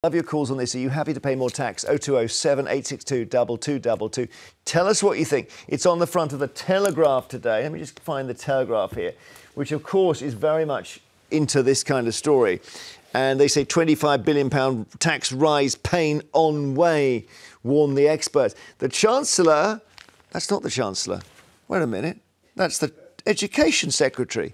Love your calls on this. Are you happy to pay more tax? 0207 862 2222. Tell us what you think. It's on the front of the Telegraph today. Let me just find the Telegraph here, which of course is very much into this kind of story. And they say £25 billion tax rise pain on way, warn the experts. The Chancellor, that's not the Chancellor. Wait a minute. That's the Education Secretary,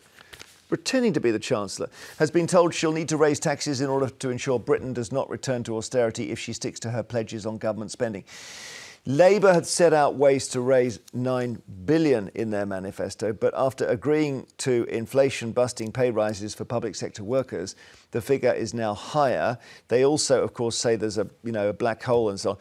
pretending to be the Chancellor, has been told she'll need to raise taxes in order to ensure Britain does not return to austerity if she sticks to her pledges on government spending. Labour had set out ways to raise £9 billion in their manifesto, but after agreeing to inflation-busting pay rises for public sector workers, the figure is now higher. They also, of course, say there's a black hole and so on.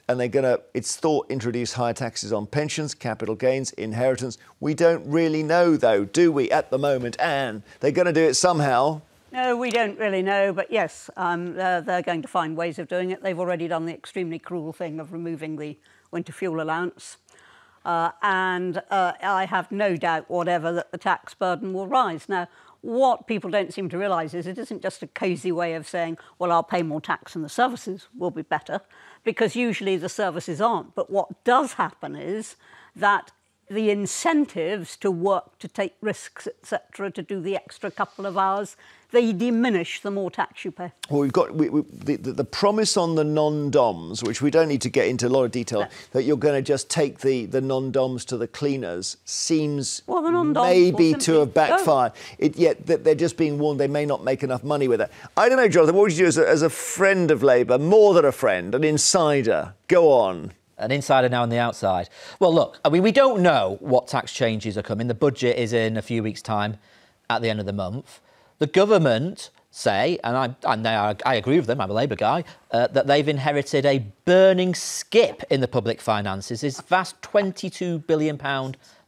And they're going to, it's thought, introduce higher taxes on pensions, capital gains, inheritance. We don't really know, though, do we, at the moment, Anne? They're going to do it somehow. No, we don't really know, but yes, they're going to find ways of doing it. They've already done the extremely cruel thing of removing the winter fuel allowance. I have no doubt whatever that the tax burden will rise. Now, what people don't seem to realise is it isn't just a cosy way of saying, well, I'll pay more tax and the services will be better, because usually the services aren't. But what does happen is that the incentives to work, to take risks, etc., to do the extra couple of hours, they diminish the more tax you pay. Well, we've got the promise on the non-DOMs, which we don't need to get into a lot of detail, no, that you're going to just take the non-DOMs to the cleaners, seems maybe to have backfired. Yet they're just being warned they may not make enough money with it. I don't know, Jonathan, what would you do as a friend of Labour, more than a friend, an insider? Go on. An insider now on the outside. Well, look, I mean, we don't know what tax changes are coming. The budget is in a few weeks' time at the end of the month. The government say, and I agree with them, I'm a Labour guy, that they've inherited a burning skip in the public finances, this vast £22 billion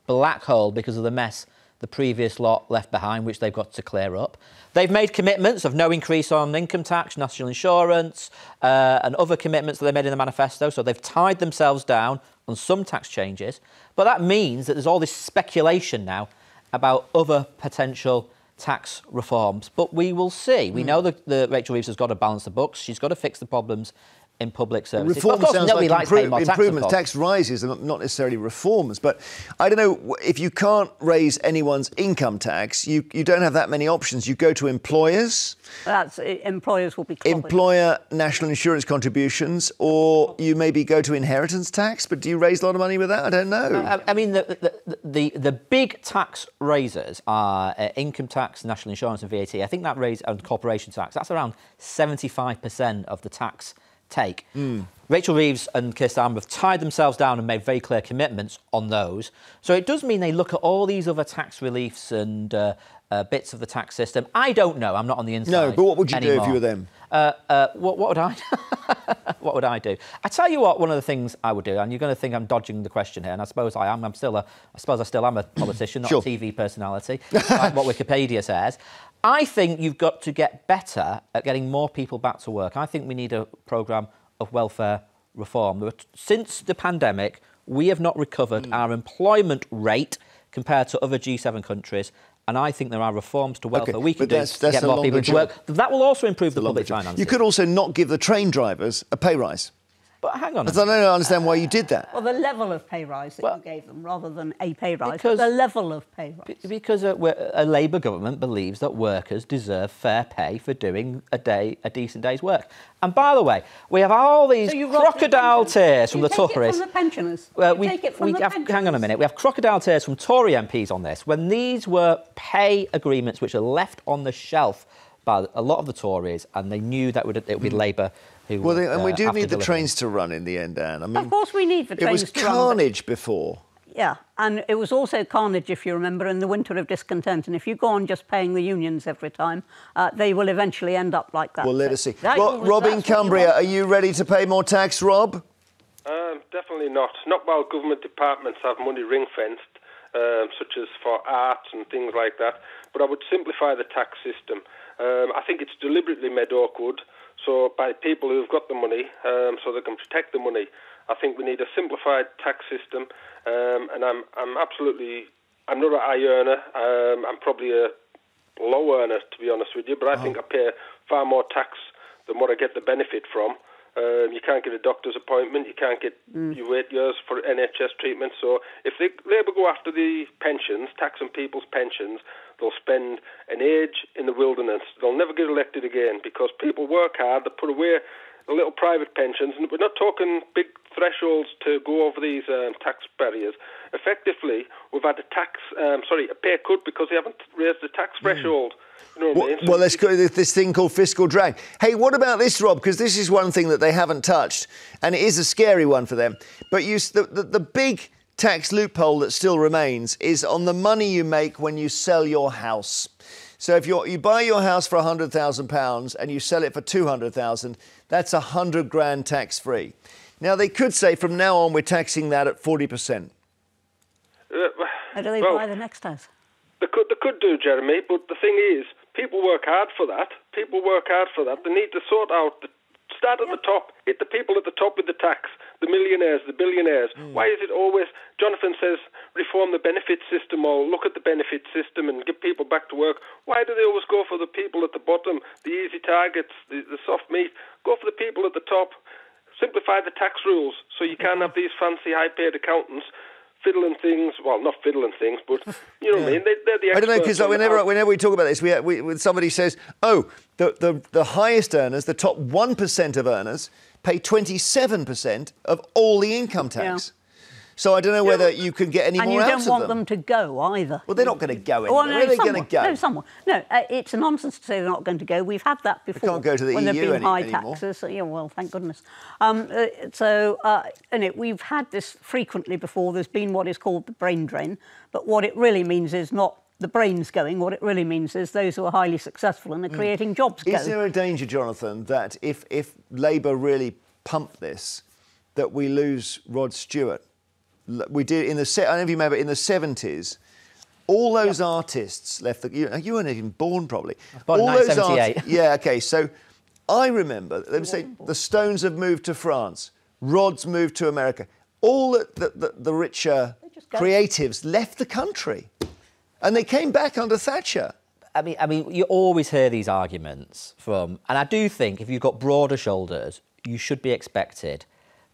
black hole because of the mess the previous lot left behind, which they've got to clear up. They've made commitments of no increase on income tax, national insurance, and other commitments that they made in the manifesto. So they've tied themselves down on some tax changes. But that means that there's all this speculation now about other potential tax reforms. But we will see. We know that Rachel Reeves has got to balance the books. She's got to fix the problems in public services. Reform sounds like improvements, tax rises, and not necessarily reforms. But I don't know, if you can't raise anyone's income tax, you don't have that many options. You go to employers. Employers will be clobbered. Employer national insurance contributions, or you maybe go to inheritance tax. But do you raise a lot of money with that? I don't know. I mean, the big tax raisers are income tax, national insurance and VAT. I think that raise and corporation tax, that's around 75% of the tax take. Rachel Reeves and Keir Starmer have tied themselves down and made very clear commitments on those. So it does mean they look at all these other tax reliefs and bits of the tax system. I don't know. I'm not on the inside. No, but what would you do if you were them? What would I what would I do? I tell you what, one of the things I would do, and you're going to think I'm dodging the question here, and I suppose I am. I suppose I still am a politician, not a TV personality, like what Wikipedia says. I think you've got to get better at getting more people back to work. I think we need a programme of welfare reform. Since the pandemic, we have not recovered our employment rate compared to other G7 countries. And I think there are reforms to welfare we can do to get more people to work. That will also improve the public finances. You could also not give the train drivers a pay rise. But hang on. I don't understand why you did that. Well, the level of pay rise that you gave them, rather than a pay rise, but the level of pay rise. Because a Labour government believes that workers deserve fair pay for doing a decent day's work. And by the way, we have all these crocodile tears from the Tories. Take it from the pensioners. Hang on a minute. We have crocodile tears from Tory MPs on this. When these were pay agreements which are left on the shelf by a lot of the Tories, and they knew that it would be Labour who would, and we do need the trains to run in the end, Anne. I mean, of course we need the trains to run. It was carnage before. Yeah, and it was also carnage, if you remember, in the winter of discontent. And if you go on just paying the unions every time, they will eventually end up like that. Well, let us see. Rob in Cumbria, are you ready to pay more tax, Rob? Definitely not. Not while government departments have money ring-fenced, such as for arts and things like that. But I would simplify the tax system. I think it's deliberately made awkward, so by people who've got the money, so they can protect the money. I think we need a simplified tax system, and I'm not a high earner. I'm probably a low earner, to be honest with you, but I think I pay far more tax than what I get the benefit from. You can't get a doctor's appointment. You can't get you wait years for NHS treatment. So if Labour go after the pensions, taxing people's pensions, they'll spend an age in the wilderness. They'll never get elected again because people work hard. They put away the little private pensions, and we're not talking big thresholds to go over these tax barriers. Effectively, we've had a pay cut because they haven't raised the tax threshold. You know what I mean? Well, let's go to this thing called fiscal drag. Hey, what about this, Rob? Because this is one thing that they haven't touched, and it is a scary one for them. But the big tax loophole that still remains is on the money you make when you sell your house. So if you buy your house for £100,000 and you sell it for $200,000, that's $100 grand tax free. Now they could say from now on we're taxing that at 40%. How do they buy the next house? They could do, Jeremy, but the thing is, people work hard for that. People work hard for that. They need to sort out, start at the top, hit the people at the top with the tax, the millionaires, the billionaires. Why is it always, Jonathan says, reform the benefit system or look at the benefit system and get people back to work. Why do they always go for the people at the bottom, the easy targets, the soft meat? Go for the people at the top. Simplify the tax rules so you can't have these fancy high-paid accountants fiddling things, well, not fiddling things, but, you know what I mean? They're the experts. I don't know, because whenever we talk about this, when somebody says, oh, the highest earners, the top 1% of earners, pay 27% of all the income tax. So I don't know whether you can get any more out of them. And you don't want them to go either. Well, they're not going to go anywhere. Where are they going to go? No, somewhere. No, it's a nonsense to say they're not going to go. We've had that before. They can't go to the when EU there have been high anymore. taxes. Yeah, well, thank goodness. We've had this frequently before. There's been what is called the brain drain. But what it really means is not the brains going. What it really means is those who are highly successful and are creating jobs go. Is there a danger, Jonathan, that if Labour really pump this, that we lose Rod Stewart? We did I don't know if you remember, in the 70s, all those artists left. You weren't even born, probably. Born in 1978. Yeah, OK. So I remember, they would say, the Stones have moved to France, Rod's moved to America. All the richer creatives left the country. And they came back under Thatcher. I mean, you always hear these arguments from... And I do think if you've got broader shoulders, you should be expected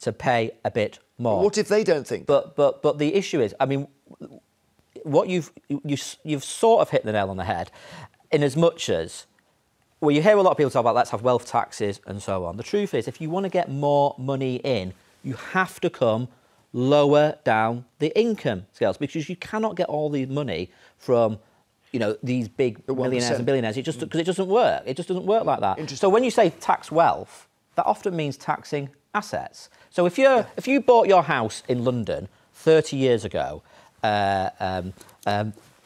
to pay a bit more. What if they don't think? But the issue is, I mean, what you've sort of hit the nail on the head, in as much as, well, you hear a lot of people talk about let's have wealth taxes and so on. The truth is, if you want to get more money in, you have to come lower down the income scales because you cannot get all the money from, you know, these big millionaires and billionaires. It just because it doesn't work. It just doesn't work like that. So when you say tax wealth, that often means taxing assets. So if you bought your house in London 30 years ago for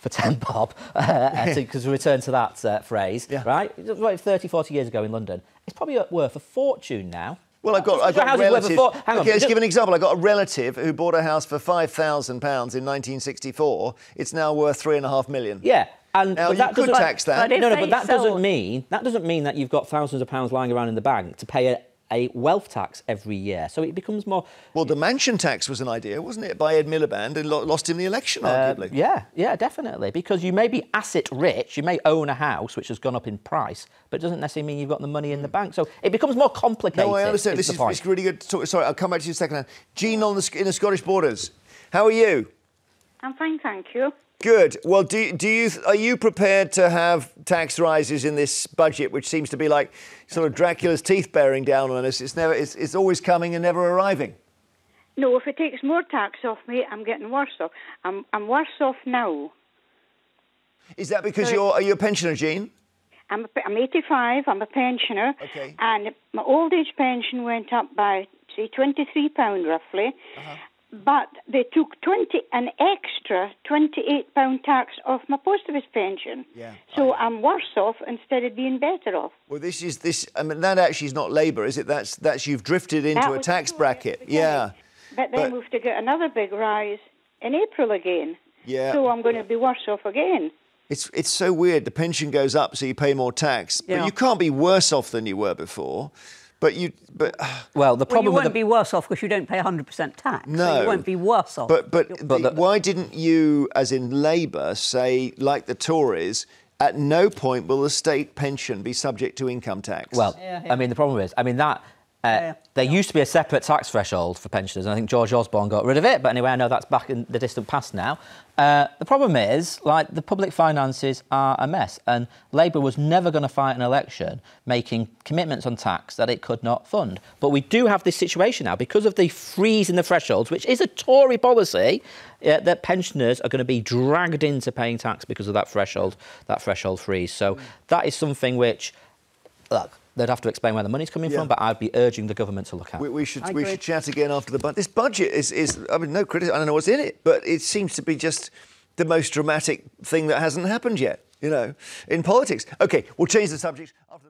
10 bob, because we return to that phrase, right? 30, 40 years ago in London, it's probably worth a fortune now. Well, I've got a relative. Okay, let's give an example. I got a relative who bought a house for £5,000 in 1964. It's now worth £3.5 million. Yeah. And now you could tax that. But that doesn't mean that you've got thousands of pounds lying around in the bank to pay a wealth tax every year. So it becomes more... Well, the mansion tax was an idea, wasn't it, by Ed Miliband, and lost him the election, arguably. Yeah, definitely. Because you may be asset rich, you may own a house which has gone up in price, but it doesn't necessarily mean you've got the money in the bank. So it becomes more complicated. No, I understand. This is really good to talk. Sorry, I'll come back to you in a second. Jean in the Scottish borders. How are you? I'm fine, thank you. Good. Well, are you prepared to have tax rises in this budget, which seems to be like sort of Dracula's teeth bearing down on us? It's always coming and never arriving. No, if it takes more tax off me, I'm getting worse off. I'm worse off now. Is that because are you a pensioner, Jean? I'm 85. I'm a pensioner. Okay. And my old age pension went up by, say, £23 roughly. But they took an extra £28 tax off my post office pension. Yeah. So I'm worse off instead of being better off. Well, I mean, that actually is not Labour, is it? That's you've drifted into a tax bracket. Yeah. But then we have to get another big rise in April again. Yeah. So I'm going to be worse off again. It's so weird. The pension goes up, so you pay more tax. Yeah. But you can't be worse off than you were before. You won't be worse off because you don't pay 100% tax. No. So you won't be worse off. But why didn't you, as in Labour, say, like the Tories, at no point will the state pension be subject to income tax. Well, I mean, the problem is, there used to be a separate tax threshold for pensioners, and I think George Osborne got rid of it. But anyway, I know that's back in the distant past now. The problem is, like, the public finances are a mess, and Labour was never going to fight an election making commitments on tax that it could not fund. But we do have this situation now because of the freeze in the thresholds, which is a Tory policy, that pensioners are going to be dragged into paying tax because of that threshold freeze. So that is something which, look, they'd have to explain where the money's coming from, but I'd be urging the government to look at. We should chat again after the budget. This budget is I mean, no criticism, I don't know what's in it, but it seems to be just the most dramatic thing that hasn't happened yet, you know, in politics. OK, we'll change the subject after